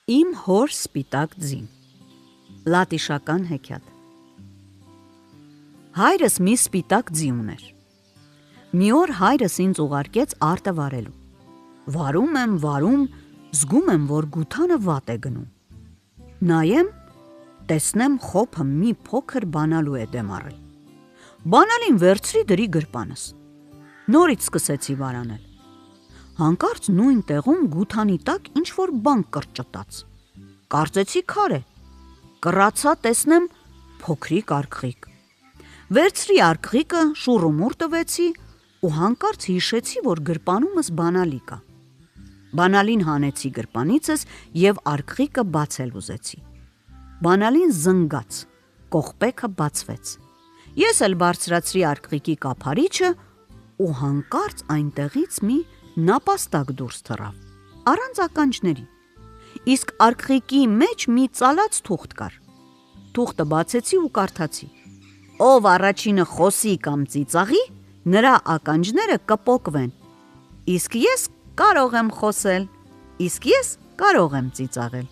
Իմ հոր սպիտակ ձին։ Լատիշական հեքիաթ։ Հայրս մի սպիտակ ձի ուներ։ Մի օր հայրս ինձ ուղարկեց արտը վարելու։ Վարում, զգում եմ, որ գութանը վատ է գնում։ Նայեմ, տեսնեմ խոփը մի փոքր բանալու է դեմ առել։ Բանալին վերցրի դրի գրպանս։ Նորից սկսեցի վարանել։ Հանկարծ նույն տեղում գութանի տակ ինչ-որ բան կրճտաց։ Կարծեցի քար է։ Կռացա տեսնեմ փոքրիկ արգղիկ։ Վերցրի արգղիկը, շուռումուռ տվեցի ու հանկարծ հիշեցի, որ գրպանումս բանալի կա։ Բանալին հանեցի գրպանիցս և արգղիկը բացել ուզեցի։ Բանալին զնգաց, կողպեքը բացվեց։ Ես էլ բարձրացրի արգղիկի կափարիչը ու հանկարծ այնտեղից մի նապաստակ դուրս թռավ, առանց ականջների, իսկ արգղիկի մեջ մի ծալած թուղթ կար։ Թուղթը բացեցի ու կարդացի. «Ով առաջինը խոսի կամ ծիծաղի, նրա ականջները կպոկվեն, իսկ ես կարող եմ խոսել, իսկ ես կարող եմ ծիծաղել»։